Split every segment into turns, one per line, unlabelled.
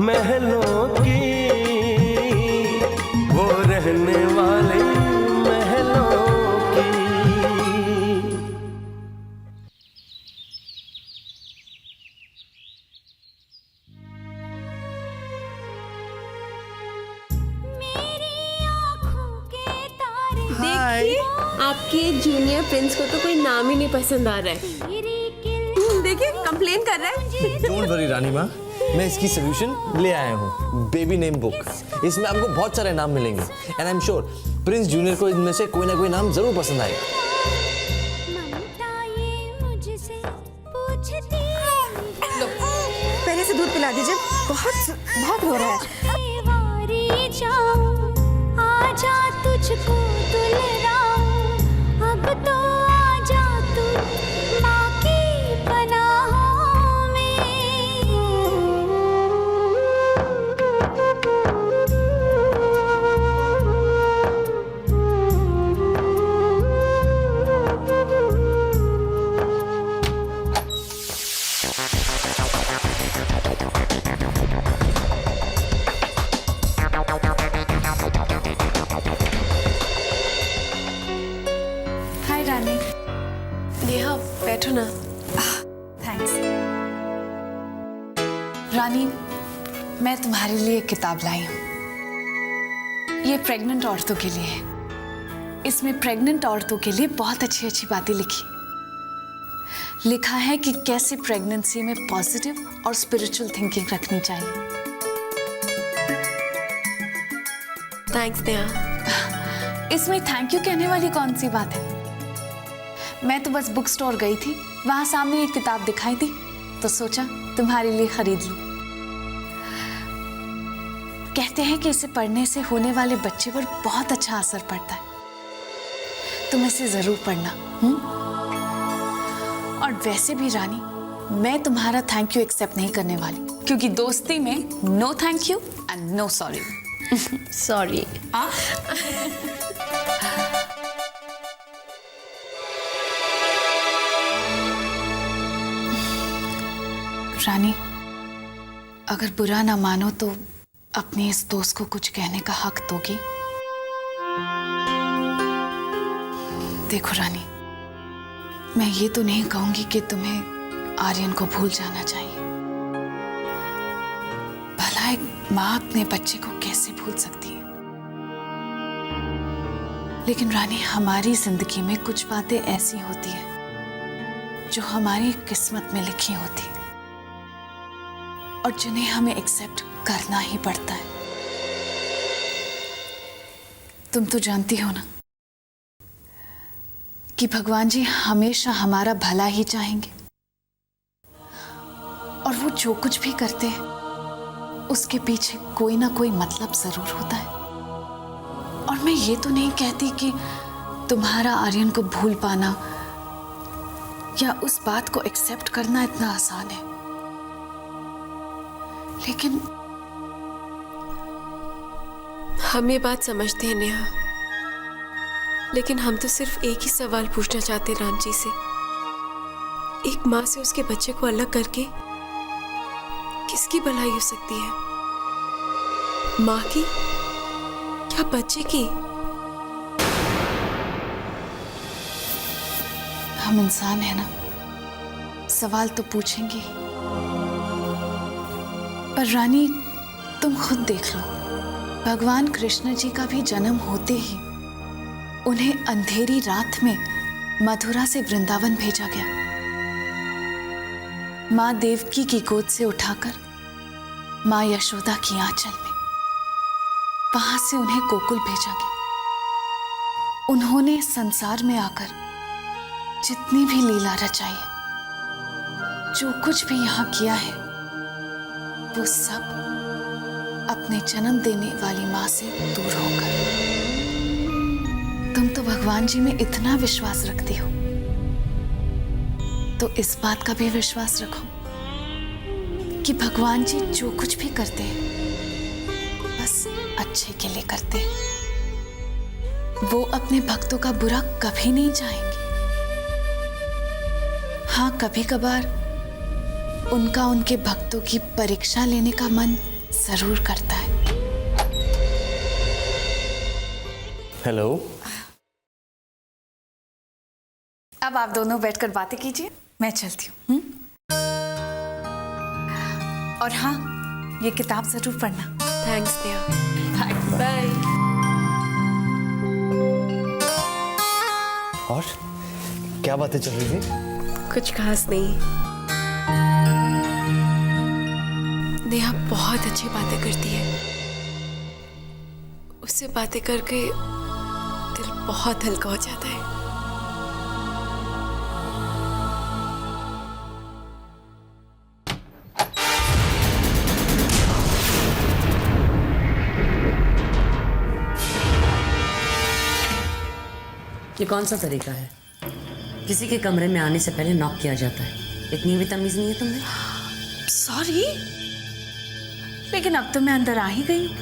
महलों की, वो रहने वाले महलों की।
देखिए, आपके जूनियर प्रिंस को तो कोई नाम ही नहीं पसंद आ रहा है। देखिए, कंप्लेन कर रहा है।
डोंट वरी रानी माँ, मैं इसकी सोल्यूशन ले आया हूँ। बेबी नेम बुक, इसमें आपको बहुत सारे नाम मिलेंगे and I am sure Prince junior को इनमें से कोई ना कोई नाम जरूर पसंद आएगा।
पहले से दूध पिला दीजिए, बहुत बहुत रो रहा है।
आजा तुझको दुलराऊं, अब तो आजा तू माँ की पनाहों में।
नेहा, बैठो ना।
थैंक्स। रानी, मैं तुम्हारे लिए एक किताब लाई हूँ। ये प्रेग्नेंट औरतों के लिए है। इसमें प्रेग्नेंट औरतों के लिए बहुत अच्छी अच्छी बातें लिखा है कि कैसे प्रेगनेंसी में पॉजिटिव और स्पिरिचुअल थिंकिंग रखनी चाहिए।
थैंक्स नेहा।
इसमें थैंक यू कहने वाली कौन सी बात है? मैं तो बस बुक स्टोर गई थी, वहां सामने एक किताब दिखाई दी तो सोचा तुम्हारे लिए खरीद लूं। कहते हैं कि इसे पढ़ने से होने वाले बच्चे पर बहुत अच्छा असर पड़ता है। तुम इसे जरूर पढ़ना। और वैसे भी रानी, मैं तुम्हारा थैंक यू एक्सेप्ट नहीं करने वाली, क्योंकि दोस्ती में no thank you and no sorry.
Sorry.
रानी, अगर बुरा ना मानो तो अपने इस दोस्त को कुछ कहने का हक दोगी? देखो रानी, मैं ये तो नहीं कहूंगी कि तुम्हें आर्यन को भूल जाना चाहिए। भला एक माँ अपने बच्चे को कैसे भूल सकती है? लेकिन रानी, हमारी जिंदगी में कुछ बातें ऐसी होती हैं जो हमारी किस्मत में लिखी होती है और जिन्हें हमें एक्सेप्ट करना ही पड़ता है। तुम तो जानती हो ना कि भगवान जी हमेशा हमारा भला ही चाहेंगे और वो जो कुछ भी करते हैं उसके पीछे कोई ना कोई मतलब जरूर होता है। और मैं ये तो नहीं कहती कि तुम्हारा आर्यन को भूल पाना या उस बात को एक्सेप्ट करना इतना आसान है, लेकिन
हम ये बात समझते हैं नेहा, लेकिन हम तो सिर्फ एक ही सवाल पूछना चाहते हैं राम जी से। एक माँ से उसके बच्चे को अलग करके किसकी भलाई हो सकती है? माँ की या बच्चे की?
हम इंसान हैं ना, सवाल तो पूछेंगे। पर रानी, तुम खुद देख लो, भगवान कृष्ण जी का भी जन्म होते ही उन्हें अंधेरी रात में मथुरा से वृंदावन भेजा गया। माँ देवकी की गोद से उठाकर माँ यशोदा की आंचल में, वहां से उन्हें गोकुल भेजा गया। उन्होंने संसार में आकर जितनी भी लीला रचाई, जो कुछ भी यहाँ किया है, वो सब अपने जन्म देने वाली माँ से दूर होकर। तुम तो भगवान जी में इतना विश्वास रखती हो, तो इस बात का भी विश्वास रखो कि भगवान जी जो कुछ भी करते हैं बस अच्छे के लिए करते हैं। वो अपने भक्तों का बुरा कभी नहीं चाहेंगे। हाँ, कभी कभार उनका उनके भक्तों की परीक्षा लेने का मन जरूर करता है।
हेलो।
अब आप दोनों बैठकर बातें कीजिए, मैं चलती हूँ। और हाँ, ये किताब जरूर पढ़ना।
थैंक्स नेहा। बाय।
और क्या बातें चल रही थी?
कुछ खास नहीं। नेहा बहुत अच्छी बातें करती है। उससे बातें करके दिल बहुत हल्का हो जाता है।
ये कौन सा तरीका है? किसी के कमरे में आने से पहले नॉक किया जाता है। इतनी भी तमीज नहीं है तुम्हें?
सॉरी, लेकिन अब तो मैं अंदर आ ही गई हूँ।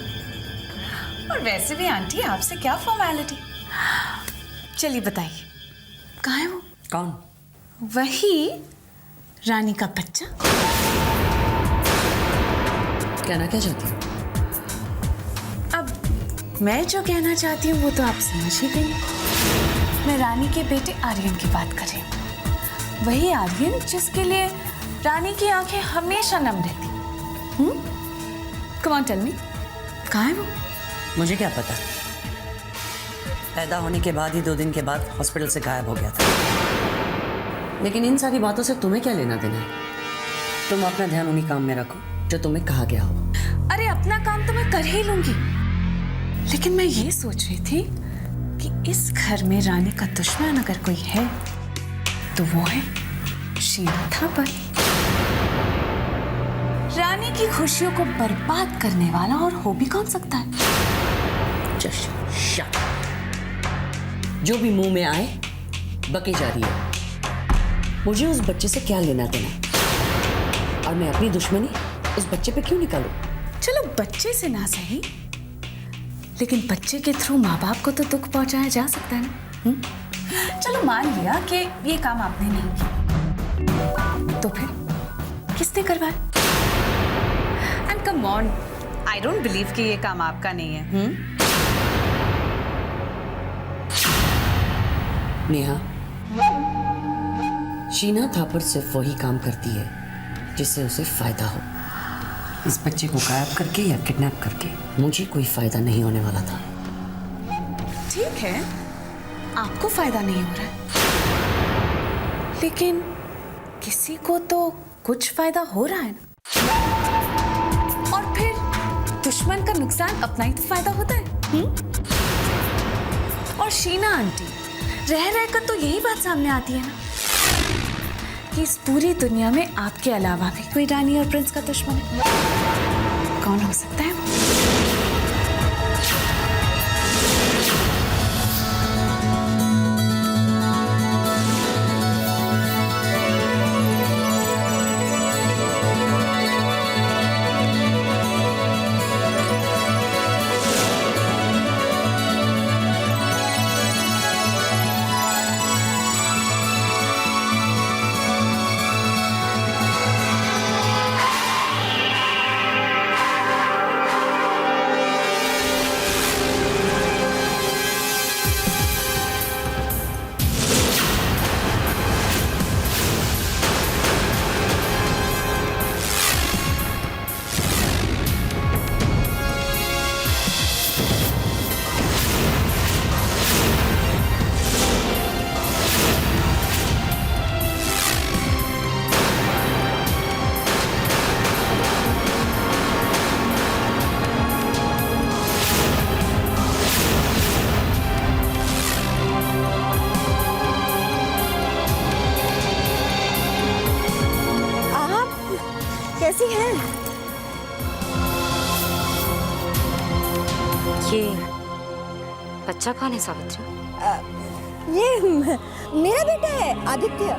और वैसे भी आंटी, आपसे क्या फॉर्मेलिटी। चलिए बताइए, कहाँ है वो?
कौन?
वही रानी का बच्चा।
कहना क्या चाहती हो?
अब मैं जो कहना चाहती हूँ वो तो आप समझ ही गई। मैं रानी के बेटे आर्यन की बात कर रही हूँ। वही आर्यन जिसके लिए रानी की आंखें हमेशा नम रहती। कम ऑन टेल मी, कहाँ है वो?
मुझे क्या पता। पैदा होने के बाद ही 2 दिन के बाद हॉस्पिटल से गायब हो गया था। लेकिन इन सारी बातों से तुम्हें क्या लेना देना है? तुम अपना ध्यान उन्हीं काम में रखो जो तुम्हें कहा गया हो।
अरे अपना काम तो मैं कर ही लूंगी, लेकिन मैं ये सोच रही थी कि इस घर में रानी का दुश्मन अगर कोई है तो वो है शीना थापर। रानी की खुशियों को बर्बाद करने वाला और हो भी कौन सकता है?
Just shut. जो भी मुंह में आए बके जा रही है। मुझे उस बच्चे से क्या लेना देना, और मैं अपनी दुश्मनी उस बच्चे पे क्यों निकालूं?
चलो बच्चे से ना सही, लेकिन बच्चे के थ्रू माँ बाप को तो दुख पहुंचाया जा सकता है ना। चलो मान लिया कि ये काम आपने नहीं किया, तो फिर किसने करवाया? And come on, I don't believe कि ये काम आपका नहीं है।
नेहा, शीना थापर सिर्फ वही काम करती है जिससे उसे फायदा हो। इस बच्चे को गायब करके या किडनैप करके मुझे कोई फायदा नहीं होने वाला था।
ठीक है, आपको फायदा नहीं हो रहा है, लेकिन किसी को तो कुछ फायदा हो रहा है ना। और फिर दुश्मन का नुकसान अपना ही तो फायदा होता है। और शीना आंटी, रह रहकर तो यही बात सामने आती है ना कि इस पूरी दुनिया में आपके अलावा भी कोई रानी और प्रिंस का दुश्मन है। कौन हो सकता है वो?
कैसी हैं?
ये बच्चा कौन है सावित्री?
ये मेरा बेटा है आदित्य।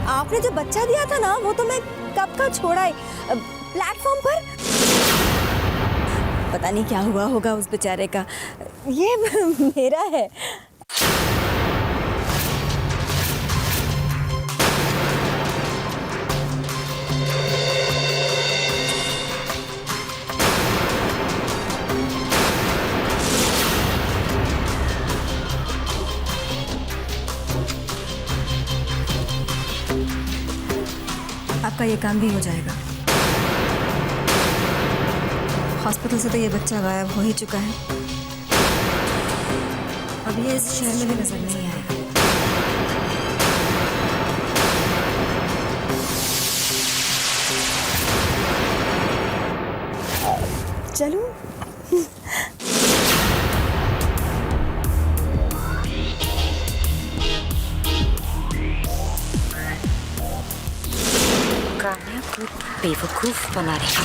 आपने जो बच्चा दिया था ना, वो तो मैं कब का छोड़ा है प्लेटफॉर्म पर। पता नहीं क्या हुआ होगा उस बेचारे का। ये मेरा है। आपका ये काम भी हो जाएगा। हॉस्पिटल से तो ये बच्चा गायब हो ही चुका है, अब ये इस शहर में भी नजर नहीं आएगा। चलो
कान्या को बेवकूफ बना रही है।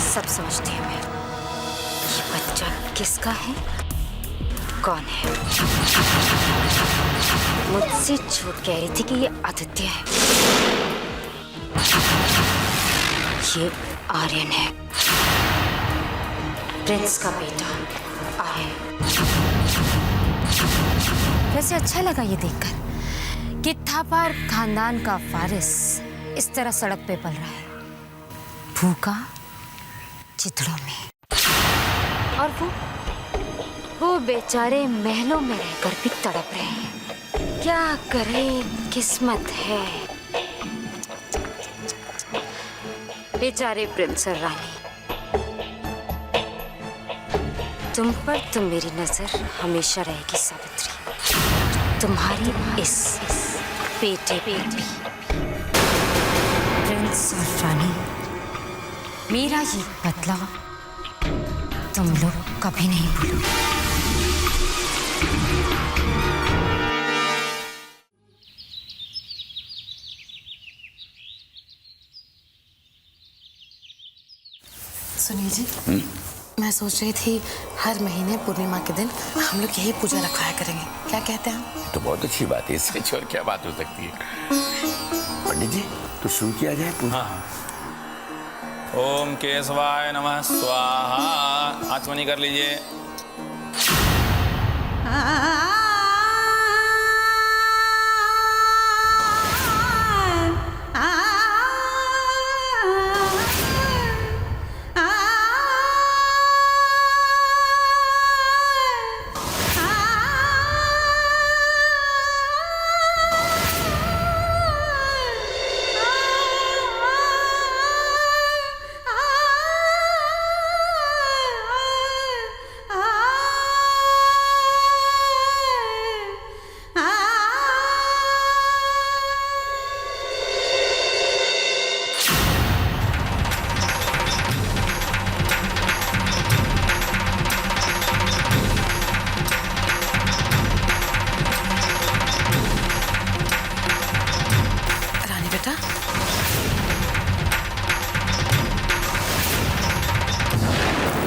सब समझते हैं मैं। ये बच्चा किसका है, कौन है? मुझसे झूठ कह रही थी कि ये आदित्य है। ये आर्यन है, प्रिंस का बेटा आर्यन। वैसे अच्छा लगा ये देखकर कि थापार खानदान का वारिस इस तरह सड़क पे पल रहा है, भूखा चिथड़ों में। और वो बेचारे महलों में रहकर भी तड़प रहे हैं। क्या करें, किस्मत है। बेचारे प्रिंस और रानी, तुम पर तो मेरी नजर हमेशा रहेगी सावित्री। तुम्हारी इस बेटे बेटी प्रिंस और रानी, मेरा ये बदला तुम लोग कभी नहीं भूलोगे।
सुनील जी, मैं सोच रही थी हर महीने पूर्णिमा के दिन हम लोग यही पूजा रखाया करेंगे, क्या कहते हैं?
तो बहुत अच्छी बात है, इससे और क्या बात हो सकती है। पंडित जी, तो शुरू किया जाए पूजा।
ओम केशवाय नमः स्वाहा। आचमनी कर लीजिए।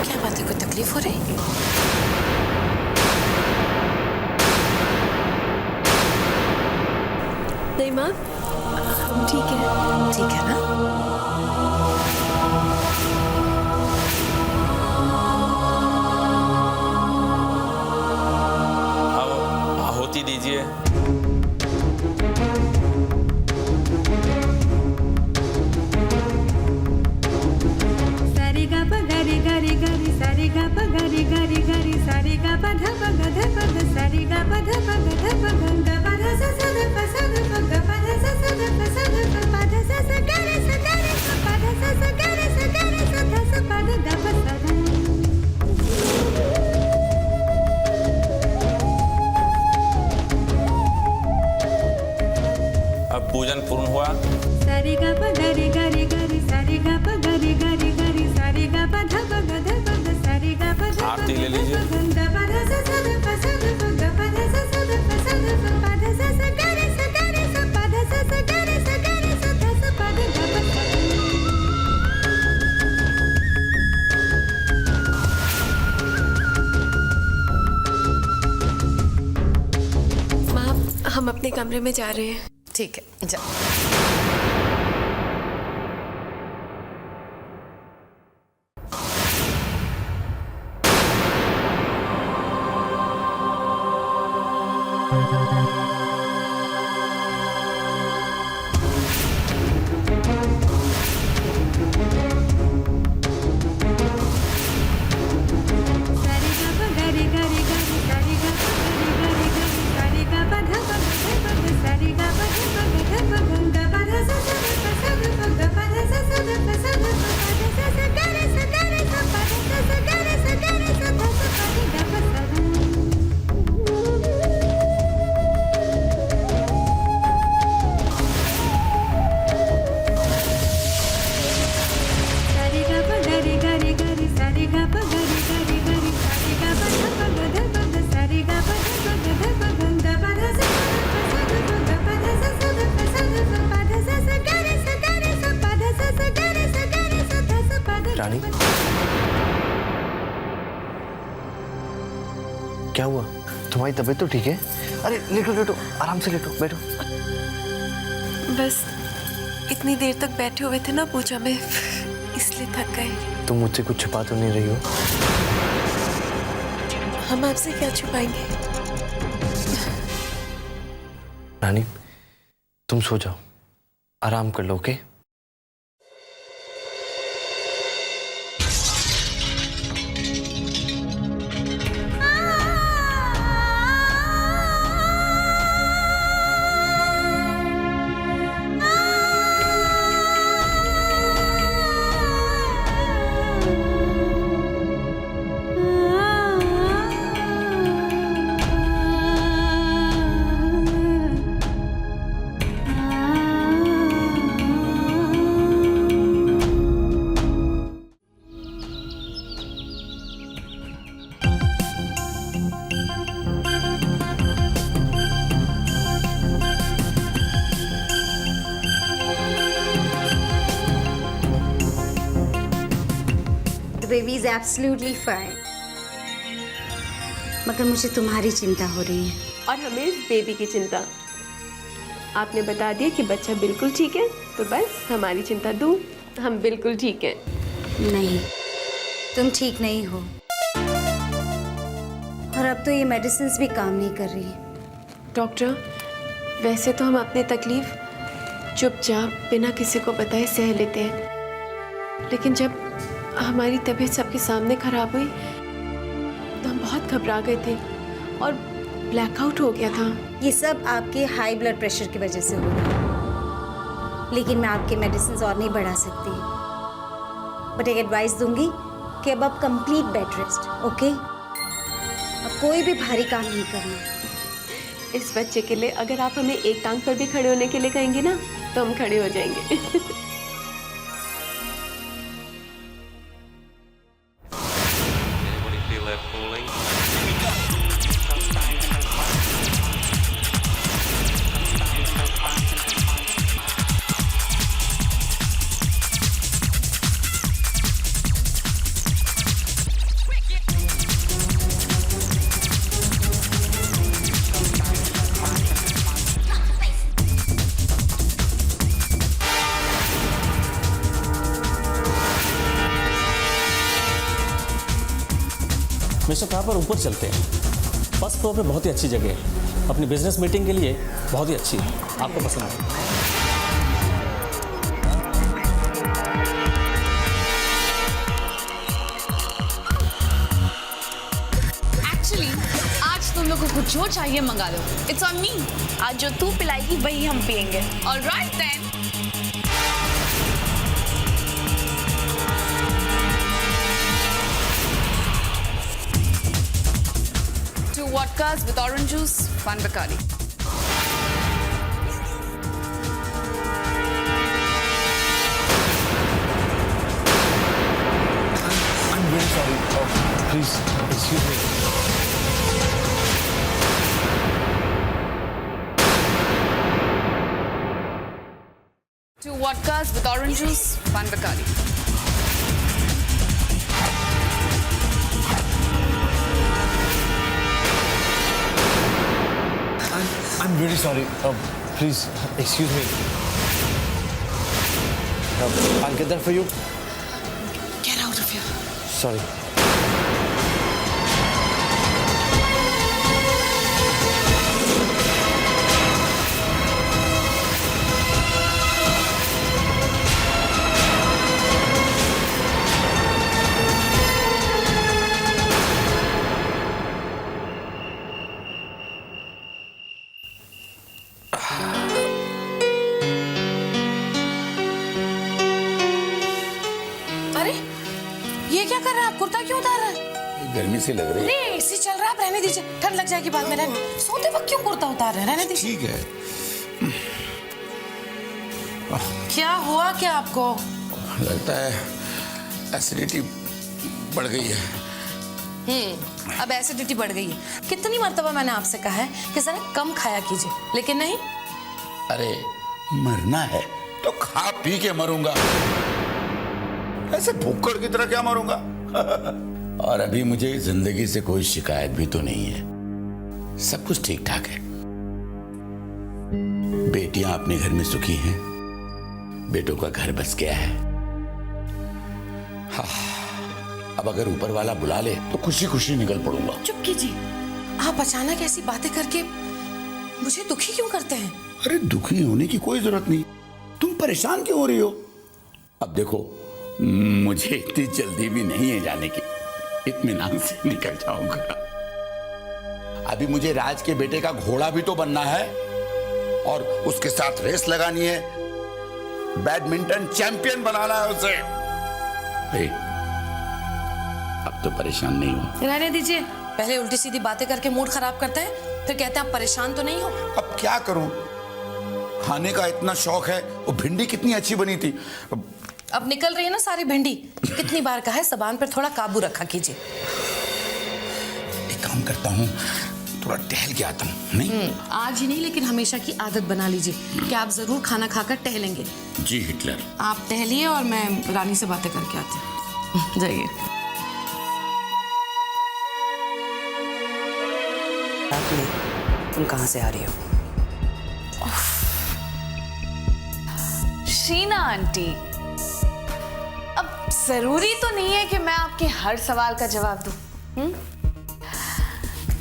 क्या बात है, कोई तकलीफ हो रही?
नहीं माँ, ठीक है।
ठीक है ना?
अब आहुति दीजिए। अब पूजन पूर्ण हुआ। आरती ले लीजिए।
माँ, हम अपने कमरे में जा रहे हैं।
ठीक है, जा।
क्या हुआ? तुम्हारी तबीयत तो ठीक है? अरे लेटो लेटो, आराम से लेटो, बैठो।
बस इतनी देर तक बैठे हुए थे ना पूजा में, इसलिए थक गए।
तुम मुझसे कुछ छुपा तो नहीं रही हो?
हम आपसे क्या छुपाएंगे?
रानी, तुम सो जाओ, आराम कर लो, okay?
Baby is absolutely fine, मगर मुझे तुम्हारी चिंता हो रही है।
और हमें इस बेबी की चिंता। आपने बता दिया कि बच्चा बिल्कुल ठीक है, तो बस हमारी चिंता दूर, हम बिल्कुल ठीक हैं।
नहीं, तुम ठीक नहीं हो, और अब तो ये मेडिसिन भी काम नहीं कर रही।
डॉक्टर, वैसे तो हम अपनी तकलीफ चुपचाप बिना किसी को बताए सह लेते हैं, लेकिन जब हमारी तबीयत सबके सामने खराब हुई तो हम बहुत घबरा गए थे और ब्लैकआउट हो गया था।
ये सब आपके हाई ब्लड प्रेशर की वजह से हो रहा है, लेकिन मैं आपके मेडिसिन और नहीं बढ़ा सकती, बट एक एडवाइस दूंगी कि अब आप कंप्लीट बेड रेस्ट, ओके? अब कोई भी भारी काम नहीं करना।
इस बच्चे के लिए अगर आप हमें एक टांग पर भी खड़े होने के लिए कहेंगे ना, तो हम खड़े हो जाएंगे।
मिस्टर कहाँ पर ऊपर चलते हैं? फर्स्ट फ्लोर पे बहुत ही अच्छी जगह है, अपनी बिजनेस मीटिंग के लिए बहुत ही अच्छी है, आपको पसंद है।
एक्चुअली आज तुम लोगों को जो चाहिए मंगा लो, इट्स ऑन मी। आज जो तू पिलाएगी वही हम पियेंगे। Alright then. Vodkas with orange juice, one Bacardi.
I'm very sorry. Please, excuse me.
2 vodkas with orange juice, one Bacardi.
I'm really sorry. Please, excuse me. I'll get that for you.
Get out of here.
Sorry.
ये क्या कर रहा है आप? कुर्ता क्यों उतार रहा है?
गर्मी से लग रही है।
नहीं, एसी चल रहा है, आप रहने दीजिए, ठंड लग जाएगी बाद में। रहने सोते वक्त क्यों कुर्ता उतार रहे हैं? रहने दीजिए।
ठीक है।
क्या हुआ क्या आपको?
लगता है एसिडिटी बढ़ गई है।
अब एसिडिटी बढ़ गई है। कितनी मर्तबा मैंने आपसे कहा है कि जरा कम खाया कीजिए, लेकिन नहीं।
अरे मरना है तो खा पी के मरूंगा, ऐसे भूखड़ की तरह क्या मरूंगा? और अभी मुझे जिंदगी से कोई शिकायत भी तो नहीं है, सब कुछ ठीक ठाक है। बेटियां अपने घर में सुखी हैं, बेटों का घर बस गया है। हाँ, अब अगर ऊपर वाला बुला ले तो खुशी खुशी निकल पड़ूंगा।
चुप कीजिए, आप अचानक ऐसी बातें करके मुझे दुखी क्यों करते हैं?
अरे दुखी होने की कोई जरूरत नहीं, तुम परेशान क्यों हो रही हो? अब देखो, मुझे इतनी जल्दी भी नहीं है जाने की, इत्मीनान से निकल जाऊंगा। अभी मुझे राज के बेटे का घोड़ा भी तो बनना है और उसके साथ रेस लगानी है, बैडमिंटन चैंपियन बनाना है उसे। अब तो परेशान नहीं हो।
रहने दीजिए, पहले उल्टी सीधी बातें करके मूड खराब करते हैं, फिर कहते हैं आप परेशान तो नहीं हो।
अब क्या करूं, खाने का इतना शौक है। वो भिंडी कितनी अच्छी बनी थी।
अब निकल रही है ना सारी भिंडी। कितनी बार कहा है जबान पर थोड़ा काबू रखा कीजिए।
एक काम करता हूँ, थोड़ा टहल के आता हूँ। नहीं
आज ही नहीं, लेकिन हमेशा की आदत बना लीजिए कि आप जरूर खाना खाकर टहलेंगे।
जी हिटलर।
आप टहलिए और मैं रानी से बातें करके आती हूँ। जाइए।
तुम कहाँ से आ रही हो?
शीना आंटी, अब जरूरी तो नहीं है कि मैं आपके हर सवाल का जवाब दूं,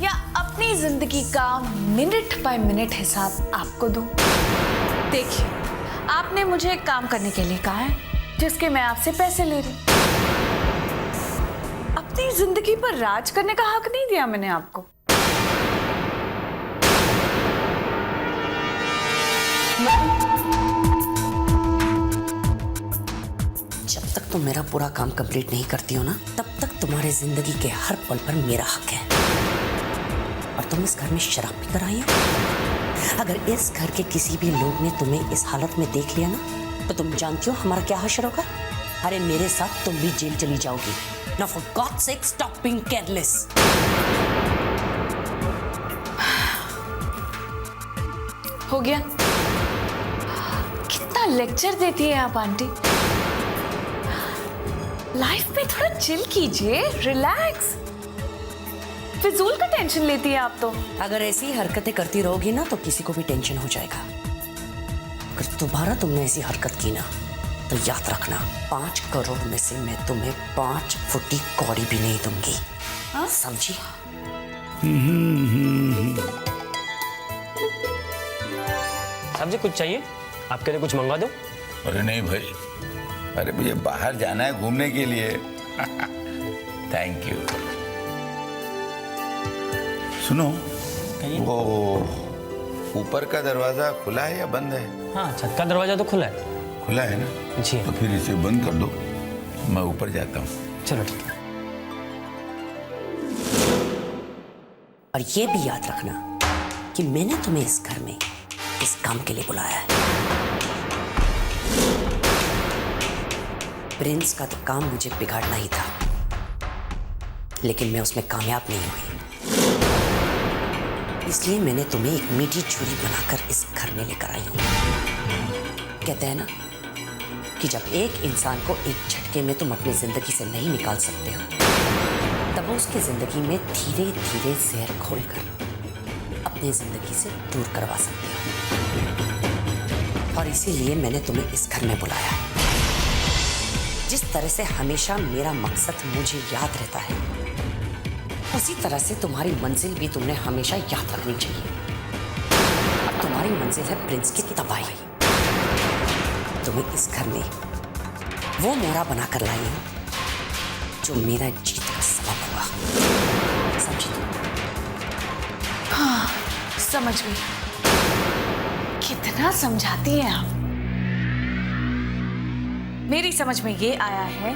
या अपनी जिंदगी का मिनट बाय मिनट हिसाब आपको दूं। देखिए, आपने मुझे एक काम करने के लिए कहा है जिसके मैं आपसे पैसे ले रही हूं। अपनी जिंदगी पर राज करने का हक नहीं दिया मैंने आपको।
जब तक तुम मेरा पूरा काम कंप्लीट नहीं करती हो ना, तब तक तुम्हारे जिंदगी के हर पल पर मेरा हक है। और तुम इस घर में शराब पी कर आई हो। अगर इस घर के किसी भी लोग ने तुम्हें इस हालत में देख लिया ना, तो तुम जानती हो हमारा क्या हश्र होगा? अरे मेरे साथ तुम भी जेल चली जाओगी। Now for God's sake, stop being careless.
हो गया? कितना लेक्चर देती है आप आंटी। लाइफ में थोड़ा चिल कीजिए, रिलैक्स। फिजूल का टेंशन लेती है आप तो।
अगर ऐसी हरकतें करती रहोगी ना, तो किसी को भी टेंशन हो जाएगा। अगर दोबारा तुमने ऐसी हरकत की ना, तो याद रखना, 5 करोड़ में से मैं तुम्हें 5 फुटी कौड़ी भी नहीं दूंगी। समझी?
साहब जी कुछ चाहिए? आपके लिए कुछ मंगवा दो?
अरे नहीं भाई, अरे मुझे बाहर जाना है घूमने के लिए। Thank you. सुनो, वो ऊपर का दरवाजा खुला है या बंद है?
हाँ, छत का दरवाजा तो खुला है।
खुला है ना?
जी।
तो फिर इसे बंद कर दो, मैं ऊपर जाता हूँ।
चलो ठीक है।
और ये भी याद रखना कि मैंने तुम्हें इस घर में इस काम के लिए बुलाया है। प्रिंस का तो काम मुझे बिगाड़ना ही था, लेकिन मैं उसमें कामयाब नहीं हुई। इसलिए मैंने तुम्हें एक मीठी छुरी बनाकर इस घर में लेकर आई हूं। कहते हैं ना कि जब एक इंसान को एक झटके में तुम अपनी जिंदगी से नहीं निकाल सकते हो, तब उसकी जिंदगी में धीरे धीरे जहर घोलकर अपनी जिंदगी से दूर करवा सकते हो। और इसीलिए मैंने तुम्हें इस घर में बुलाया है। जिस तरह से हमेशा मेरा मकसद मुझे याद रहता है, उसी तरह से तुम्हारी मंजिल भी तुमने हमेशा याद रखनी चाहिए। अब तुम्हारी मंजिल है प्रिंस की तबाही। तुम्हें इस घर में वो मोहरा बनाकर लाई हूं जो मेरा जीत का सबब हुआ। समझी तुम?
हाँ, समझ गई। कितना समझाती हैं आप। मेरी समझ में ये आया है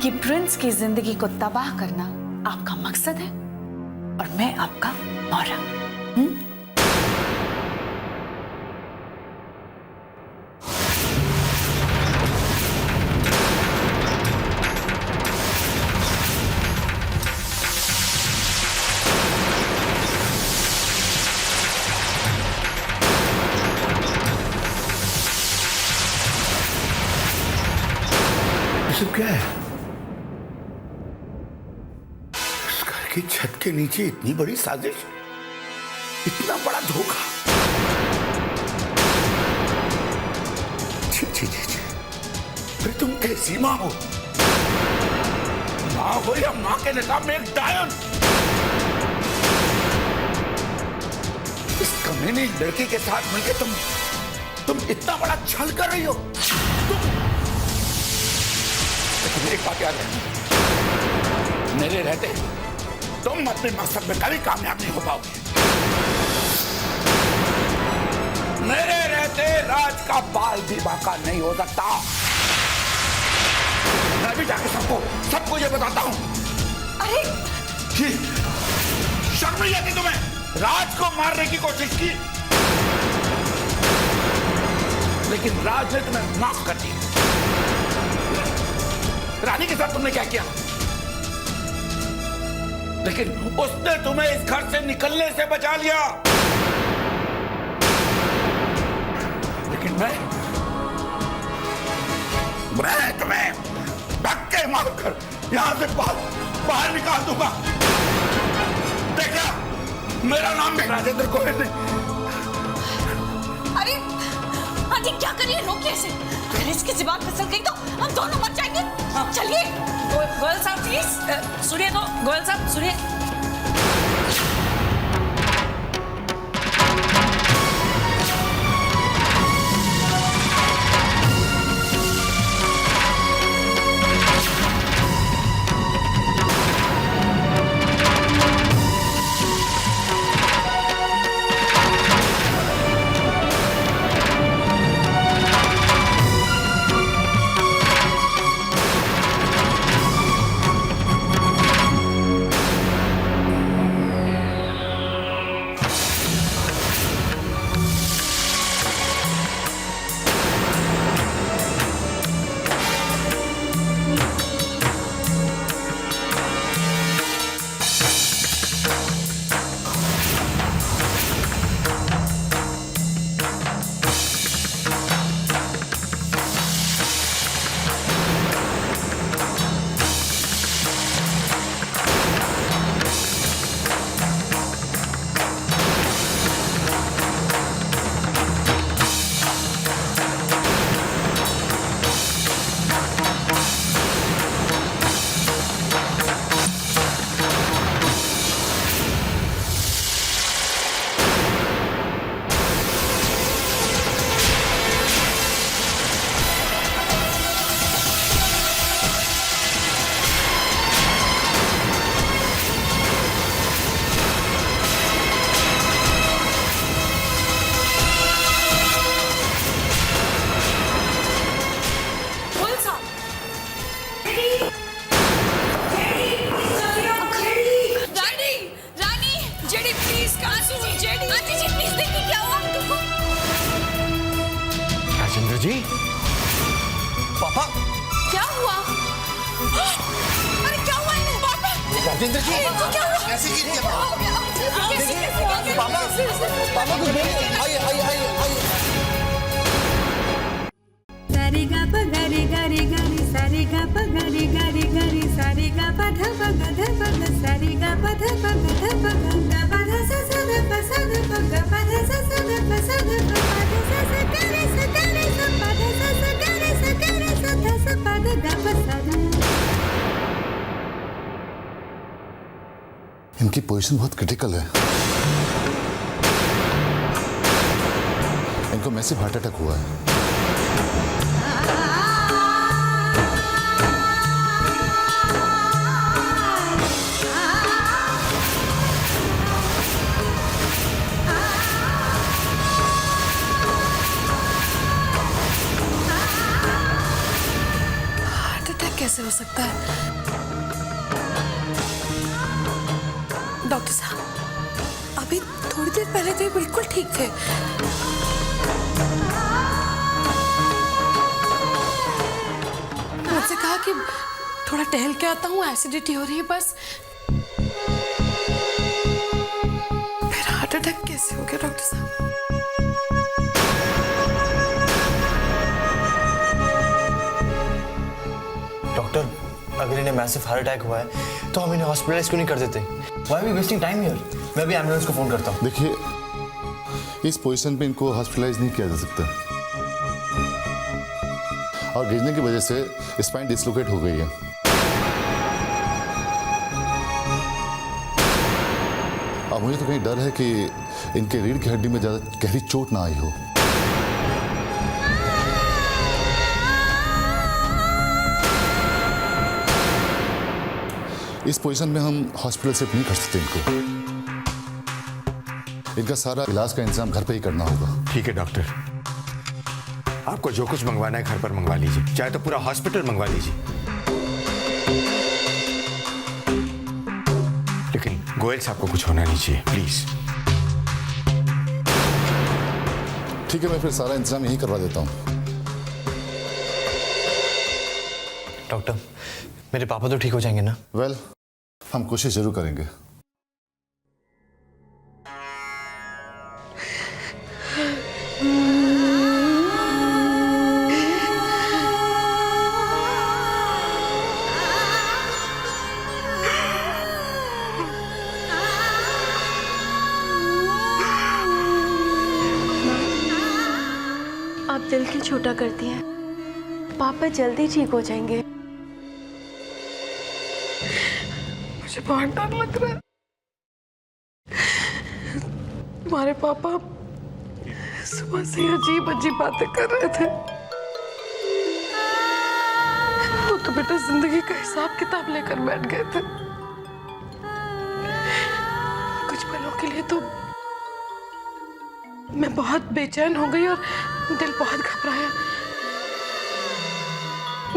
कि प्रिंस की जिंदगी को तबाह करना आपका मकसद है और मैं आपका मोहरा।
सब क्या है? आपकी छत के नीचे इतनी बड़ी साजिश, इतना बड़ा धोखा। छी छी छी छी, अरे तुम कैसी माँ हो? माँ हो या माँ के निकाह में एक डायन। इस कमीनी लड़की के साथ मिलकर तुम इतना बड़ा छल कर रही हो। लेकिन एक बात याद है, मेरे रहते तुम अपने मकसद में कभी कामयाब नहीं हो पाओगे। मेरे रहते राज का बाल भी बाका नहीं हो सकता। मैं भी जाके सबको ये बताता हूं।
अरे
शर्म नहीं आती तुम्हें? राज को मारने की कोशिश की, लेकिन राज ने तुम्हें माफ कर दिया। रानी के साथ तुमने क्या किया? लेकिन उसने तुम्हें इस घर से निकलने से बचा लिया। लेकिन मैं तुम्हें धक्के मारकर यहां से बाहर निकाल दूंगा। देखा, मेरा नाम भी राजेंद्र गोयल नहीं।
अरे आंटी क्या करिए, रोकिए इसे। अगर इसकी जुबान फिसल गई तो हम दोनों मर जाएंगे। चलिए। गोयल साहब प्लीज सुनिए तो। गोयल साहब सुनिए।
राजेंद्र जी, पापा
क्या हुआ? अरे क्या हुआ इन्हें? पापा
राजेंद्र जी,
क्या हुआ?
कैसे गिर गया पापा? पापा कुछ बोलिए। आइए आइए आइए आइए।
सारे गा प गरे गरे गरे सारे गा प गरे गरे गरे सारे गा प ध प ग ध प ग सारे गा प ध प ग ध प ग ग प ध स स ध प स ध प ग प ध स स ध प स ध प प ध स स ग रे स ग रे स प ध स स ग रे स ग रे स ध स प ध ग प स ध।
इनकी पोजीशन बहुत क्रिटिकल है। इनको मैसिव हार्ट अटैक हुआ है।
हार्ट अटैक कैसे हो सकता है? डॉक्टर साहब, अभी थोड़ी देर पहले तो ये बिल्कुल ठीक थे। मुझसे कहा कि थोड़ा टहल के आता हूँ, एसिडिटी हो रही है बस। फिर हार्ट अटैक कैसे हो गया डॉक्टर साहब?
डॉक्टर, अगर इन्हें मैसिव हार्ट अटैक हुआ है तो हम इन्हें हॉस्पिटलाइज क्यों नहीं कर देते? Why are we wasting time here? मैं भी एम्बुलेंस को फोन करता हूँ।
देखिए, इस पोजीशन पे इनको हॉस्पिटलाइज नहीं किया जा सकता और गिरने की वजह से स्पाइन डिसलोकेट हो गई है। अब मुझे तो कहीं डर है कि इनके रीढ़ की हड्डी में ज्यादा गहरी चोट ना आई हो। इस पोजीशन में हम हॉस्पिटल शिफ्ट नहीं कर सकते इनको। इनका सारा इलाज का इंतजाम घर पे ही करना होगा।
ठीक है डॉक्टर, आपको जो कुछ मंगवाना है घर पर मंगवा लीजिए, चाहे तो पूरा हॉस्पिटल मंगवा लीजिए, लेकिन गोयल साहब को कुछ होना नहीं चाहिए, प्लीज।
ठीक है, मैं फिर सारा इंतजाम यही करवा देता हूँ।
डॉक्टर, मेरे पापा तो ठीक हो जाएंगे ना?
वेल, हम कोशिश जरूर करेंगे।
आप दिल क्यों छोटा करती हैं? पापा जल्दी ठीक हो जाएंगे। मुझे बहुत डर लग रहा है। तुम्हारे पापा सुबह से अजीब अजीब बातें कर रहे थे। वो तो बेटा जिंदगी का हिसाब किताब लेकर बैठ गए थे। कुछ पलों के लिए तो मैं बहुत बेचैन हो गई और दिल बहुत घबराया।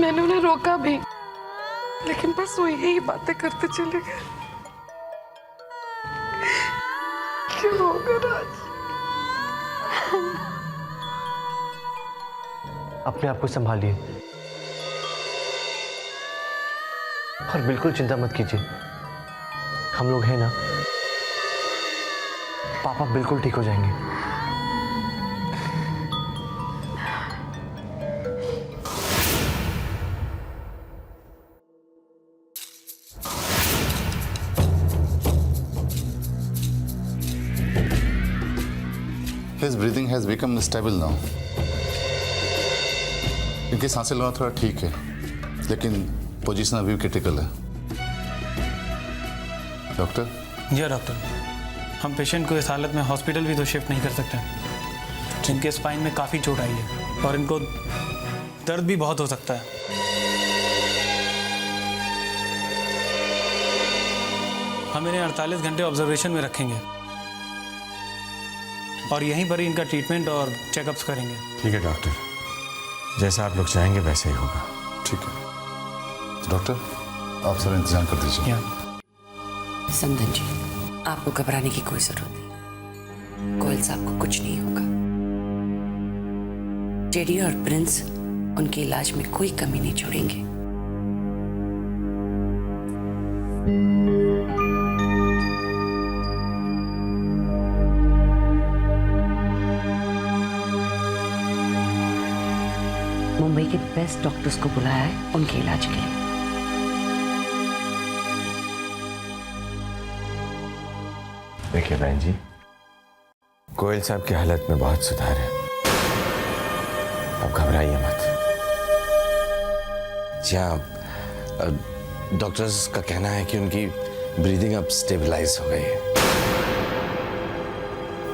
मैंने उन्हें रोका भी, लेकिन बस वो यही बातें करते चले गए। क्या होगा राज?
अपने आप को संभालिए और बिल्कुल चिंता मत कीजिए। हम लोग हैं ना, पापा बिल्कुल ठीक हो जाएंगे।
His breathing has become stable now. इनकी सांसें लेना थोड़ा ठीक है, लेकिन पोजीशन अभी क्रिटिकल है। डॉक्टर?
जी डॉक्टर, हम पेशेंट को इस हालत में हॉस्पिटल भी तो शिफ्ट नहीं कर सकते। इनके स्पाइन में काफ़ी चोट आई है और इनको दर्द भी बहुत हो सकता है। हम इन्हें 48 घंटे ऑब्जर्वेशन में रखेंगे और यहीं पर ही इनका ट्रीटमेंट और चेकअप्स करेंगे।
ठीक है डॉक्टर, जैसा आप लोग चाहेंगे वैसे ही होगा।
ठीक है तो डॉक्टर, आप सारा इंतजाम कर दीजिए।
समदन जी, आपको घबराने की कोई जरूरत नहीं। गोयल साहब को कुछ नहीं होगा। टेडी और प्रिंस उनके इलाज में कोई कमी नहीं छोड़ेंगे। मुंबई के बेस्ट डॉक्टर्स को बुलाया है उनके इलाज के लिए।
देखिए बहन जी, गोयल साहब की हालत में बहुत सुधार है, अब घबराइए मत।
जी हाँ, डॉक्टर्स का कहना है कि उनकी ब्रीदिंग अब स्टेबलाइज हो गई है।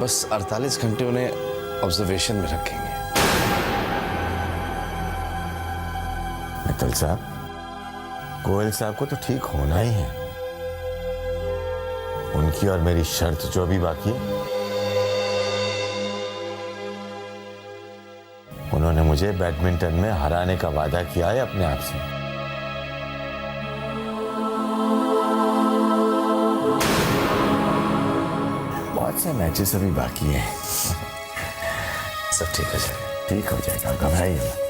बस 48 घंटे उन्हें ऑब्जर्वेशन में रखेंगे।
मित्तल साहब, गोयल साहब को तो ठीक होना ही है। उनकी और मेरी शर्त जो भी बाकी है, उन्होंने मुझे बैडमिंटन में हराने का वादा किया है अपने आप से। बहुत से मैचेस अभी बाकी हैं।
सब ठीक हो जाएगा।
ठीक हो जाएगा, घबराइए मत।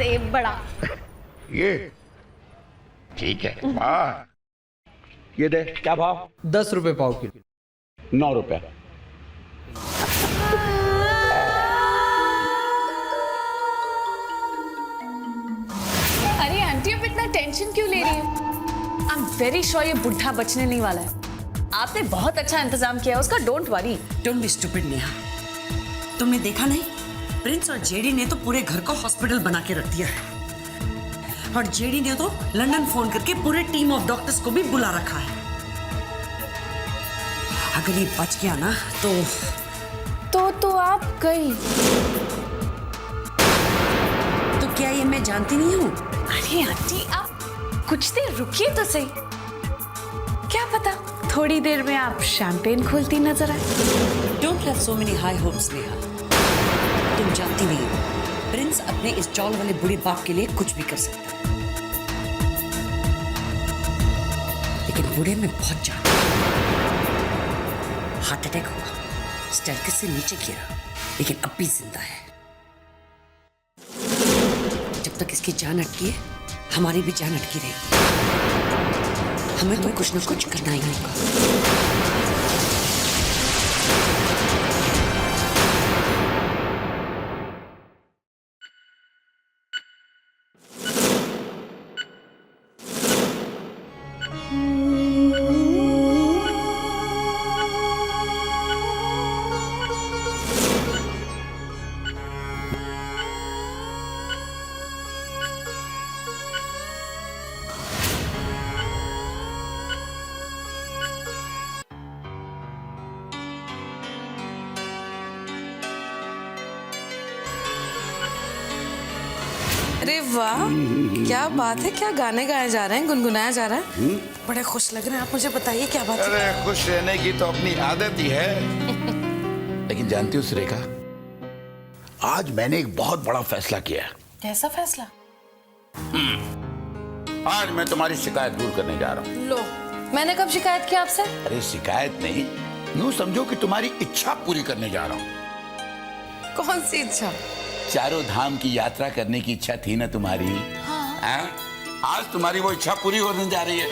सेब बड़ा।
ये ठीक है। वाह, ये दे। क्या भाव?
10 रुपए पाव किलो।
9 रुपए।
अरे आंटी अब इतना टेंशन क्यों ले रही है? आई एम वेरी श्योर ये बुढ़ा बचने नहीं वाला है। आपने बहुत अच्छा इंतजाम किया उसका, don't worry.
Don't be stupid Neha. तुमने देखा नहीं, प्रिंस और जेडी ने तो पूरे घर को हॉस्पिटल बना के रख दिया है, और जेडी ने तो लंदन फोन करके पूरे टीम ऑफ डॉक्टर्स को भी बुला रखा है। अगर ये बच गया ना
तो आप गई
तो क्या ये मैं जानती नहीं हूँ?
अरे आंटी आप कुछ देर रुकिए तो सही, क्या पता थोड़ी देर में आप शैंपेन खोलती नजर आए।
Don't have so many high hopes Neha. तुम जानती नहीं हो, प्रिंस अपने इस चौल वाले बुढ़े बाप के लिए कुछ भी कर सकता है, लेकिन बूढ़े में बहुत जान। हार्ट अटैक हुआ, स्टेयरकेस से नीचे गिरा, लेकिन अब भी जिंदा है। जब तक इसकी जान अटकी है, हमारी भी जान अटकी रहेगी। हमें तो कुछ न कुछ करना ही होगा।
अरे वाह, क्या बात है, क्या गाने गाए जा रहे हैं, गुनगुनाया जा रहा है। बड़े खुश लग रहे हैं आप, मुझे बताइए क्या बात है।
अरे खुश रहने की तो अपनी आदत ही है। लेकिन जानती हो सुरेखा, आज मैंने एक बहुत बड़ा फैसला किया है।
कैसा फैसला?
आज मैं तुम्हारी शिकायत दूर करने जा रहा हूँ।
लो, मैंने कब शिकायत की आपसे?
अरे शिकायत नहीं, यूं समझो कि तुम्हारी इच्छा पूरी करने जा रहा हूँ।
कौन सी इच्छा?
चारों धाम की यात्रा करने की इच्छा थी ना तुम्हारी? हाँ? आज तुम्हारी वो इच्छा पूरी होने जा रही है।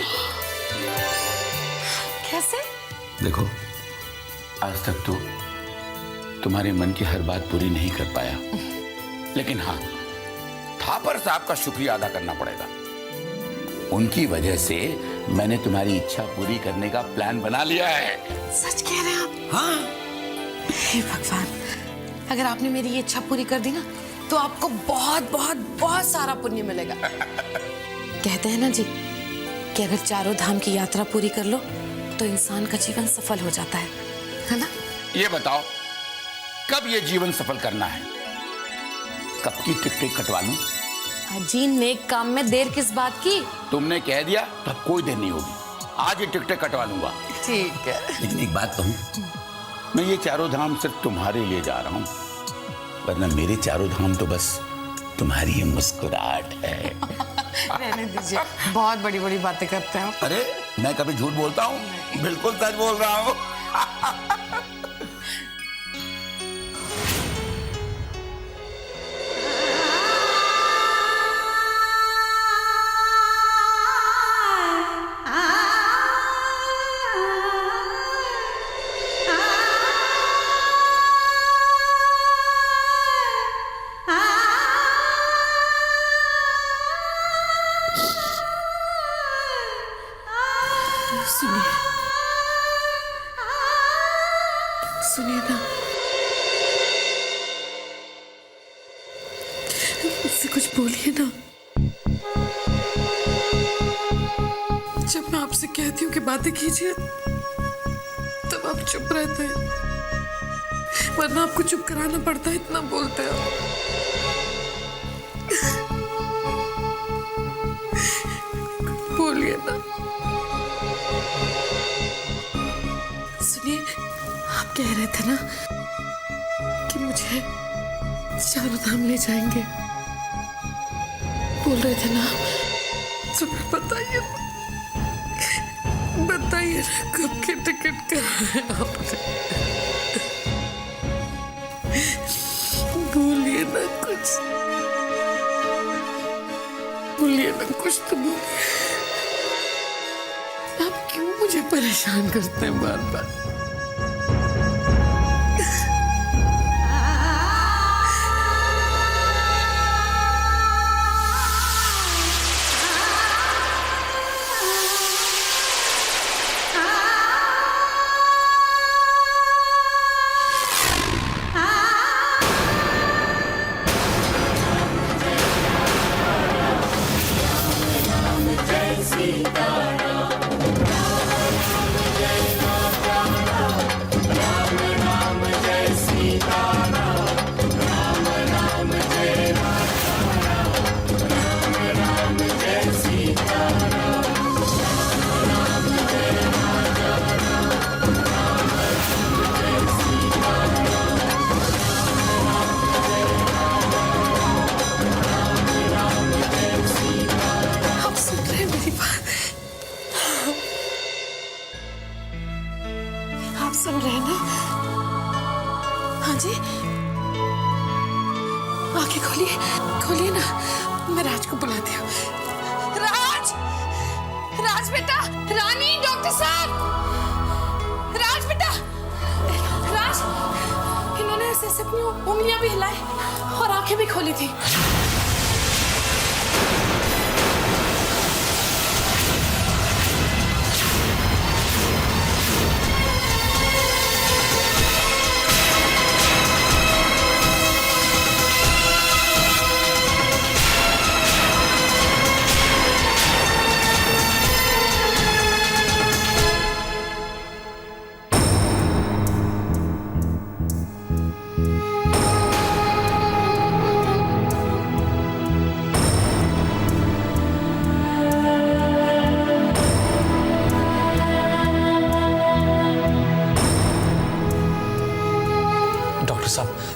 कैसे?
देखो, आज तक तो तुम्हारे मन की हर बात पूरी नहीं कर पाया, लेकिन हाँ, थापर साहब का शुक्रिया अदा करना पड़ेगा। उनकी वजह से मैंने तुम्हारी इच्छा पूरी करने का प्लान बना लिया है।
सच कह रहे हैं आप?
हाँ।
हे भगवान, अगर आपने मेरी ये इच्छा पूरी कर दी ना, तो आपको बहुत बहुत बहुत सारा पुण्य मिलेगा। कहते हैं ना जी कि अगर चारों धाम की यात्रा पूरी कर लो तो इंसान का जीवन सफल हो जाता है ना?
ये बताओ, कब ये जीवन सफल करना है? कब की टिकटें कटवा लूं?
अजी, नेक काम में देर किस बात की?
तुमने कह दिया तो कोई देर नहीं होगी, आज ही टिकटें कटवा लूंगा।
ठीक है।
लेकिन एक बात कहूं, मैं ये चारों धाम सिर्फ तुम्हारे लिए जा रहा हूं, वरना मेरे चारों धाम तो बस तुम्हारी ही मुस्कुराहट है।
रहने दीजिए, बहुत बड़ी बड़ी बातें करते हैं आप।
अरे मैं कभी झूठ बोलता हूँ? बिल्कुल सच बोल रहा हूँ।
सुनिए ना, मुझसे कुछ बोलिए ना। जब मैं आपसे कहती हूँ कि बातें कीजिए, तब आप चुप रहते हैं, वरना आपको चुप कराना पड़ता है, इतना बोलते हैं आप। बोलिए ना। सुनिए, आप कह रहे थे ना कि मुझे चारों धाम ले जाएंगे, बोल रहे थे ना, तो फिर बताइए ना, कब के टिकट कराए आपने? बोलिए ना कुछ। मैडम कुछ तो बोलिए। आप क्यों मुझे परेशान करते हैं बार बार? सुन रहे हैं ना? हाँ जी, आंखें खोलिए, खोलिए ना, मैं राज को बुलाती हूँ। राज, राज बेटा, रानी, डॉक्टर साहब, राज बेटा, राज, इन्होंने ऐसे ऐसे अपनी उंगलियां भी हिलाई और आंखें भी खोली थी।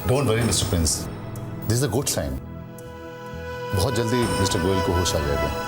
Don't worry mister Prince, this is a good sign. बहुत जल्दी मिस्टर गोयल को होश आ जाएगा।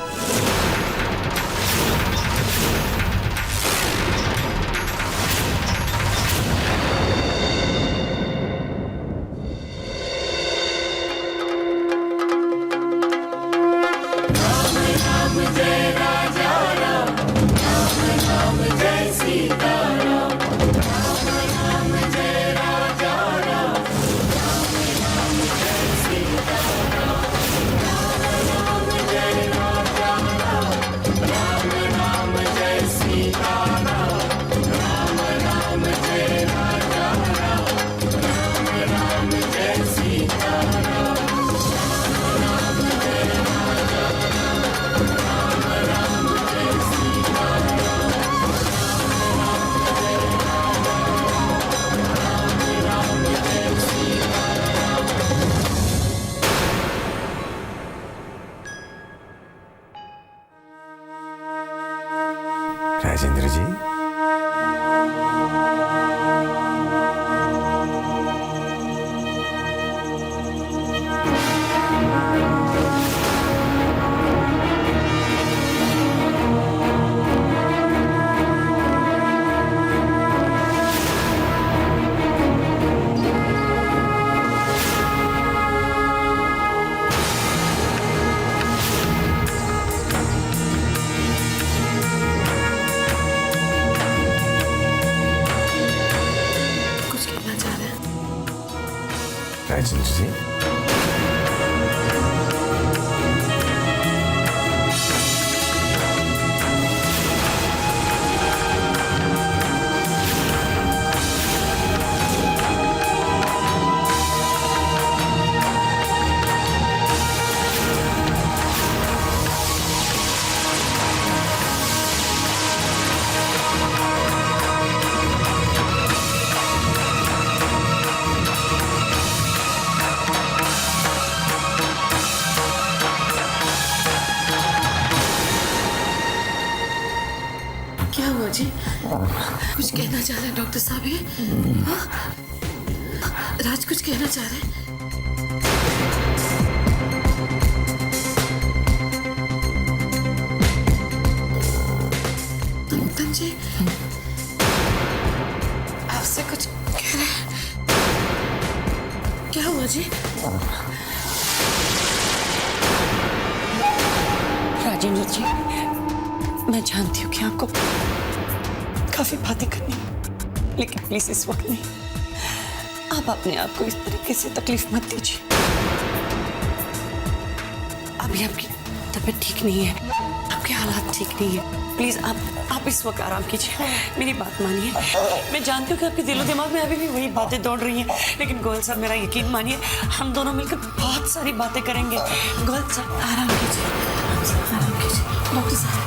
राजेंद्र जी, राजेंद्र जी,
क्या हुआ जी? कुछ कहना चाह रहे हैं डॉक्टर साहब? ये राज कुछ कहना चाह रहे हैं? तन जी आपसे कुछ कह रहे हैं? क्या हुआ जी?
राजेंद्र जी, मैं जानती हूँ कि आपको काफी बातें करनी है, लेकिन प्लीज इस वक्त नहीं। आप अपने आप को इस तरीके से तकलीफ मत दीजिए। अभी आपकी तबीयत ठीक नहीं है, आपके हालात ठीक नहीं है। प्लीज आप इस वक्त आराम कीजिए, मेरी बात मानिए। मैं जानती हूँ कि आपके दिलो दिमाग में अभी भी वही बातें दौड़ रही हैं, लेकिन गोयल साहब मेरा यकीन मानिए, हम दोनों मिलकर बहुत सारी बातें करेंगे। गोयल साहब आराम कीजिए, आराम कीजिए। डॉक्टर साहब,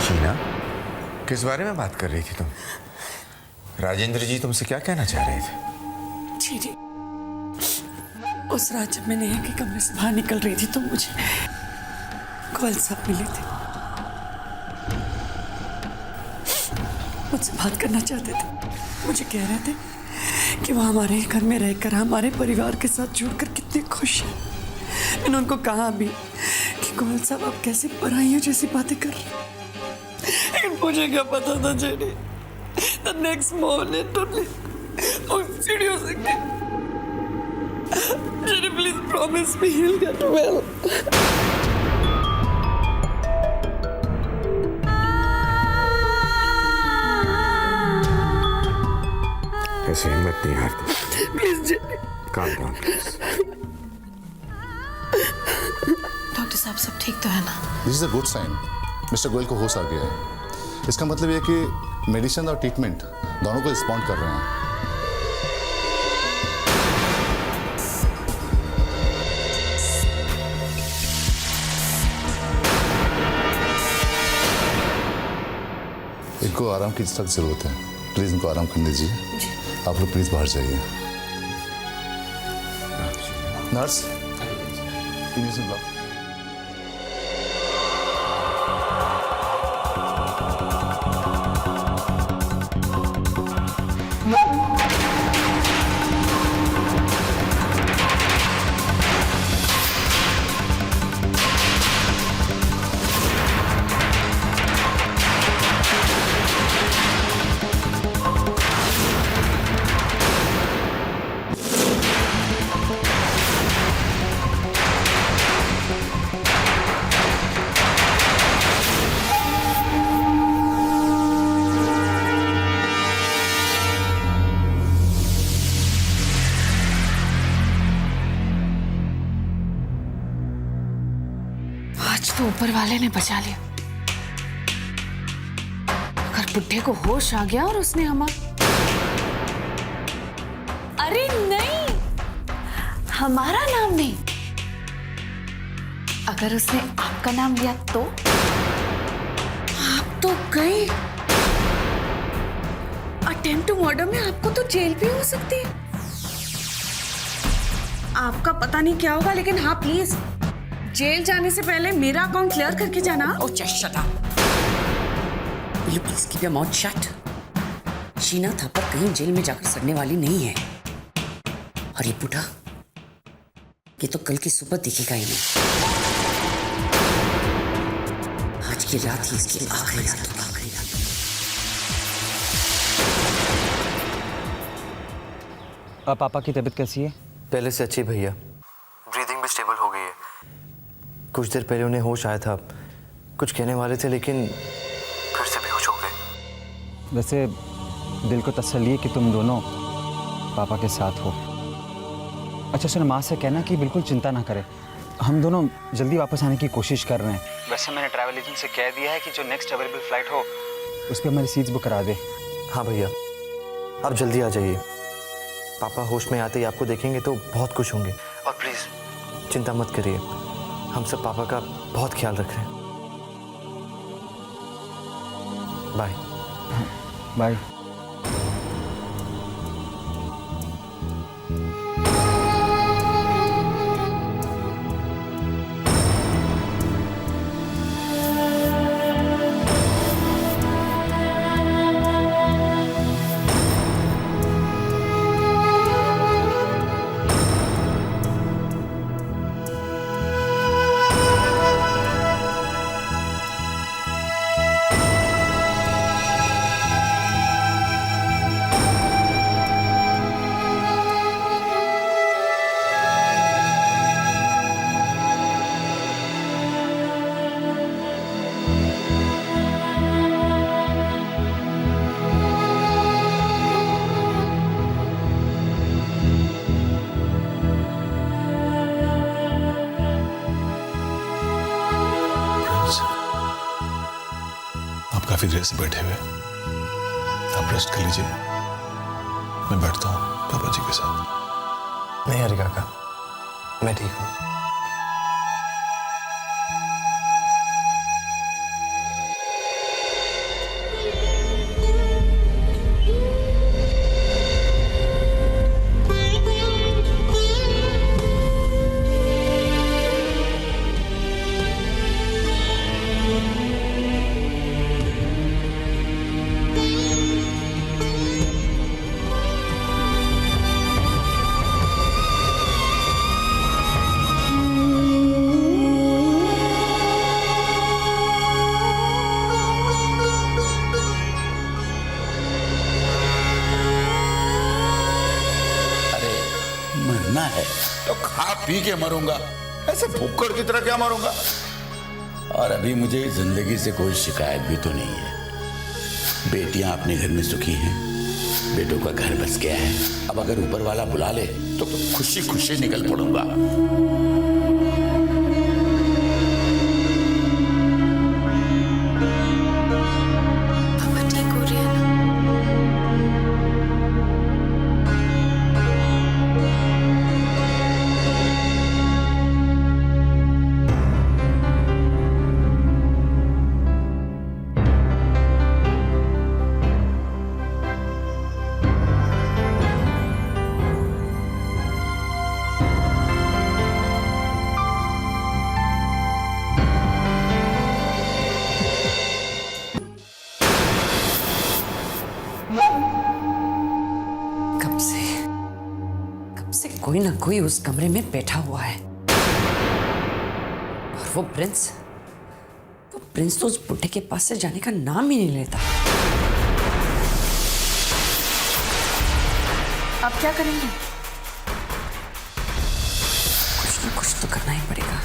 शीना, किस बारे में बात कर रही थी तुम? राजेंद्र जी तुमसे क्या कहना चाह रहे थे?
जी जी, उस रात जब मैं नेहा के कमरे से बाहर निकल रही थी तो मुझे गोयल साहब मिले थे। मुझसे बात करना चाहते थे। मुझे कह रहे थे कि वो हमारे घर में रहकर हमारे परिवार के साथ जुड़कर कितने खुश हैं। मैंने उनको कहा भी कि गोयल साहब आप कैसे पराइयों जैसी बातें कर रहे हैं, लेकिन मुझे क्या पता था जेडी, the next morning उस सीढ़ियों से JD, please promise me he'll get well.
ऐसे हिम्मत नहीं हारती।
Please JD,
calm down please.
Doctor साहब सब ठीक तो है ना?
This is a good sign. Mister Goyal को होश आ गया है। इसका मतलब यह कि मेडिसिन और ट्रीटमेंट दोनों को रिस्पॉन्ड कर रहे हैं। इनको आराम की सख्त जरूरत है, प्लीज इनको आराम करने दीजिए। आप लोग प्लीज बाहर जाइए। नर्स, इन्हें बुलाओ।
तो ऊपर वाले ने बचा लिया। अगर बुढ़े को होश आ गया और उसने अरे नहीं, हमारा नाम नहीं, अगर उसने आपका नाम लिया तो आप तो गए। अटेम्प्ट टू मर्डर में आपको तो जेल भी हो सकती है। आपका पता नहीं क्या होगा, लेकिन हाँ प्लीज जेल जाने से पहले मेरा अकाउंट क्लियर करके जाना।
Oh, just shut up. Will you please keep your mouth shut? Sheena Thapar कहीं जेल में जाकर सड़ने वाली नहीं है। और ये बूढ़ा, ये तो कल की सुबह दिखेगा ही नहीं। आज की रात ही इसकी आखिरी रात होगी।
अब पापा की तबीयत कैसी है?
पहले से अच्छी भैया, ब्रीदिंग भी स्टेबल हो गई है। कुछ देर पहले उन्हें होश आया था, कुछ कहने वाले थे लेकिन फिर से बेहोश हो गए।
वैसे दिल को तसल्ली है कि तुम दोनों पापा के साथ हो। अच्छा सुनो, माँ से कहना कि बिल्कुल चिंता ना करे, हम दोनों जल्दी वापस आने की कोशिश कर रहे हैं। वैसे मैंने ट्रैवल एजेंट से कह दिया है कि जो नेक्स्ट अवेलेबल फ्लाइट हो उस पर हमारी सीट्स बुक करा दे।
हाँ भैया, आप जल्दी आ जाइए। पापा होश में आते ही आपको देखेंगे तो बहुत खुश होंगे। और प्लीज़ चिंता मत करिए, हम सब पापा का बहुत ख्याल रख रहे हैं। Bye
bye.
काफी देर से बैठे हुए, आप रेस्ट कर लीजिए, मैं बैठता हूँ पापा जी के साथ।
नहीं हरि काका, मैं ठीक हूँ।
मरना है तो खा पी के मरूंगा, ऐसे फुक्कड़ की तरह क्या मरूंगा। और अभी मुझे जिंदगी से कोई शिकायत भी तो नहीं है। बेटियां अपने घर में सुखी हैं, बेटों का घर बस गया है। अब अगर ऊपर वाला बुला ले तो खुशी खुशी निकल पड़ूंगा।
पापा ठीक हो रहे हैं ना?
कब से कोई ना कोई उस कमरे में बैठा हुआ है। और वो प्रिंस तो उस बुढ़े के पास से जाने का नाम ही नहीं लेता।
आप क्या करेंगे?
कुछ ना कुछ तो करना ही पड़ेगा।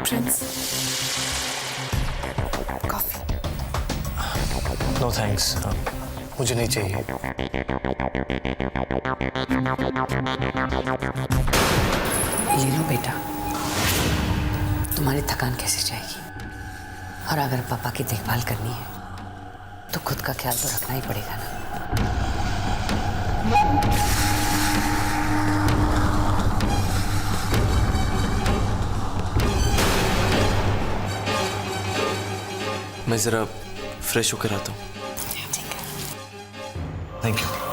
Prince,
coffee? नो थैंक्स, मुझे नहीं चाहिए।
ये लो बेटा, तुम्हारी थकान कैसे जाएगी। और अगर पापा की देखभाल करनी है तो खुद का ख्याल तो रखना ही पड़ेगा ना।
मैं जरा फ्रेश होकर आता हूँ।
ठीक है।
Thank you.